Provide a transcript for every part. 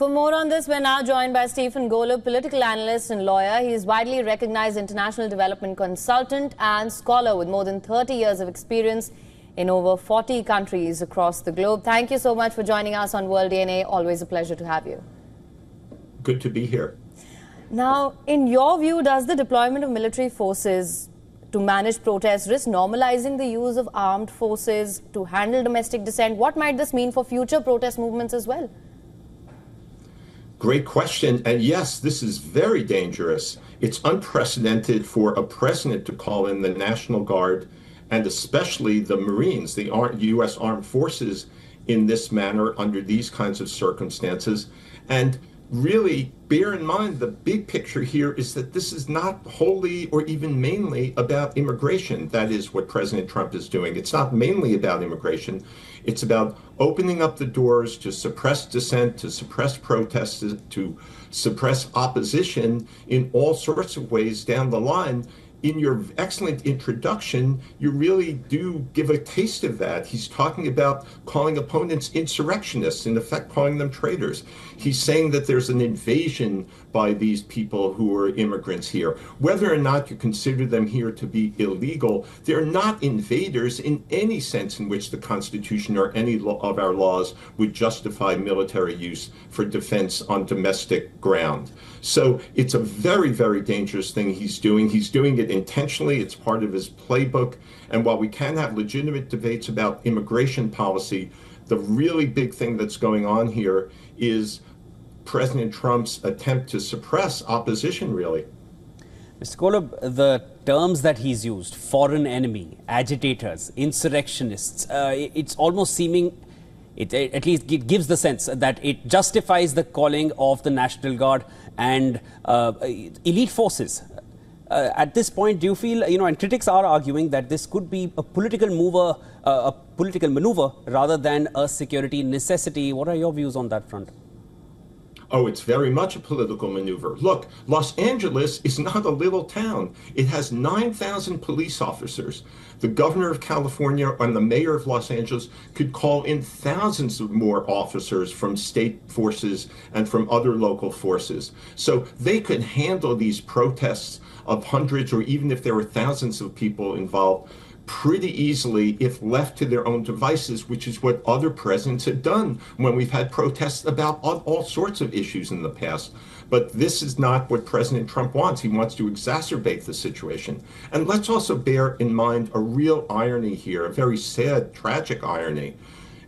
For more on this, we're now joined by Stephen Golub, political analyst and lawyer. He is widely recognized international development consultant and scholar with more than 30 years of experience in over 40 countries across the globe. Thank you so much for joining us on World DNA. Always a pleasure to have you. Good to be here. Now, in your view, does the deployment of military forces to manage protests risk normalizing the use of armed forces to handle domestic dissent? What might this mean for future protest movements as well? Great question. And yes, this is very dangerous. It's unprecedented for a president to call in the National Guard and especially the Marines, the U.S. Armed Forces, in this manner under these kinds of circumstances. And really bear in mind the big picture here is that this is not wholly or even mainly about immigration. That is what President Trump is doing. It's not mainly about immigration. It's about opening up the doors to suppress dissent, to suppress protests, to suppress opposition in all sorts of ways down the line. In your excellent introduction, you really do give a taste of that. He's talking about calling opponents insurrectionists, in effect calling them traitors. He's saying that there's an invasion by these people who are immigrants here. Whether or not you consider them here to be illegal, they're not invaders in any sense in which the Constitution or any of our laws would justify military use for defense on domestic ground. So it's a very, very dangerous thing he's doing. He's doing it intentionally. It's part of his playbook. And while we can have legitimate debates about immigration policy, the really big thing that's going on here is President Trump's attempt to suppress opposition, really. Mr. Golub, the terms that he's used, foreign enemy, agitators, insurrectionists, it's almost seeming, at least it gives the sense that it justifies the calling of the National Guard and elite forces. At this point, do you feel, and critics are arguing that this could be a political maneuver rather than a security necessity. What are your views on that front? Oh, it's very much a political maneuver. Look, Los Angeles is not a little town. It has 9,000 police officers. The governor of California and the mayor of Los Angeles could call in thousands of more officers from state forces and from other local forces. So they could handle these protests of hundreds, or even if there were thousands of people involved, pretty easily if left to their own devices, which is what other presidents have done when we've had protests about all sorts of issues in the past. But this is not what President Trump wants. He wants to exacerbate the situation. And let's also bear in mind a real irony here, a very sad, tragic irony.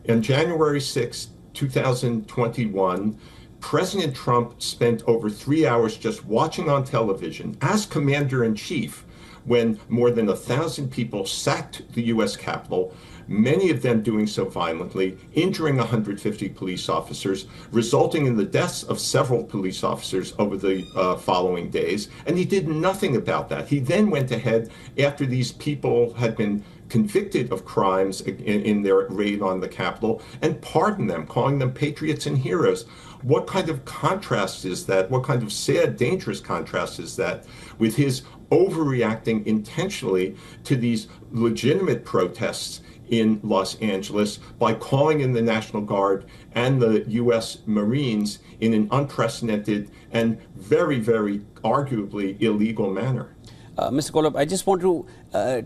On January 6, 2021, President Trump spent over 3 hours just watching on television as commander-in-chief when more than 1,000 people sacked the U.S. Capitol, many of them doing so violently, injuring 150 police officers, resulting in the deaths of several police officers over the following days. And he did nothing about that. He then went ahead, after these people had been convicted of crimes in their raid on the Capitol, and pardoned them, calling them patriots and heroes. What kind of contrast is that? What kind of sad, dangerous contrast is that with his overreacting intentionally to these legitimate protests in Los Angeles by calling in the National Guard and the U.S. Marines in an unprecedented and very, very arguably illegal manner? Mr. Golub, I just want to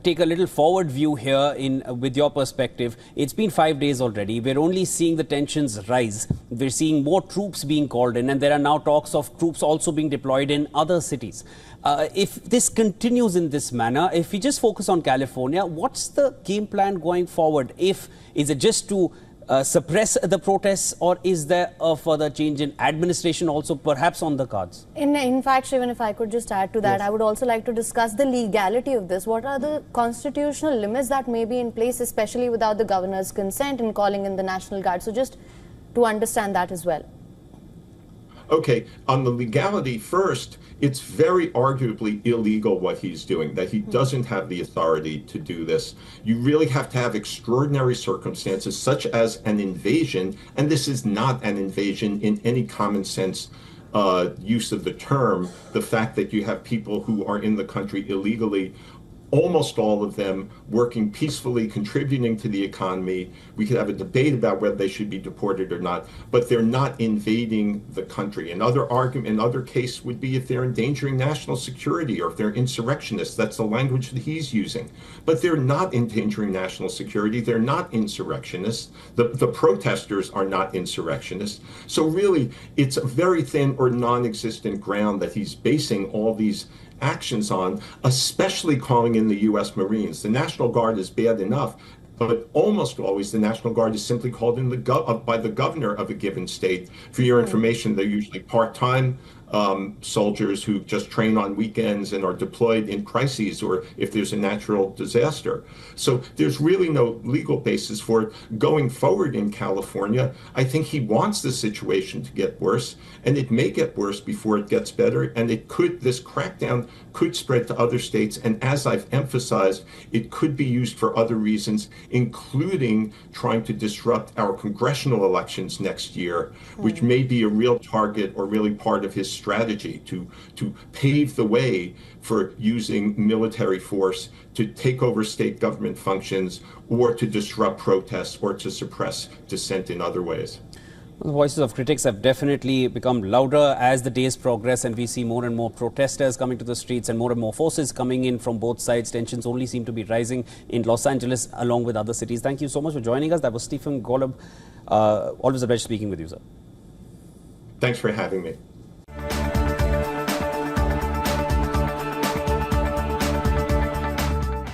take a little forward view here with your perspective. It's been 5 days already. We're only seeing the tensions rise. We're seeing more troops being called in, and there are now talks of troops also being deployed in other cities. If this continues in this manner, if we just focus on California, what's the game plan going forward? Is it just to suppress the protests, or is there a further change in administration also perhaps on the cards? In fact, Shrivan, if I could just add to that, Yes. I would also like to discuss the legality of this. What are the constitutional limits that may be in place, especially without the governor's consent in calling in the National Guard? So just to understand that as well. Okay, on the legality first, it's very arguably illegal what he's doing, that he doesn't have the authority to do this. You really have to have extraordinary circumstances, such as an invasion, and this is not an invasion in any common sense use of the term. The fact that you have people who are in the country illegally almost all of them working peacefully, contributing to the economy. We could have a debate about whether they should be deported or not, but they're not invading the country. Another case would be if they're endangering national security or if they're insurrectionists. That's the language that he's using. But they're not endangering national security. They're not insurrectionists. The protesters are not insurrectionists. So really, it's a very thin or non-existent ground that he's basing all these actions on, especially calling in the U.S. Marines. The National Guard is bad enough, but almost always the National Guard is simply called in by the governor of a given state. For your information, they're usually part-time soldiers who just train on weekends and are deployed in crises or if there's a natural disaster. So there's really no legal basis for it. Going forward in California, I think he wants the situation to get worse, and it may get worse before it gets better, and this crackdown could spread to other states, and as I've emphasized, it could be used for other reasons, including trying to disrupt our congressional elections next year, which may be a real target or really part of his strategy to pave the way for using military force to take over state government functions or to disrupt protests or to suppress dissent in other ways. The voices of critics have definitely become louder as the days progress, and we see more and more protesters coming to the streets and more forces coming in from both sides. Tensions only seem to be rising in Los Angeles along with other cities. Thank you so much for joining us. That was Stephen Golub. Always a pleasure speaking with you, sir. Thanks for having me.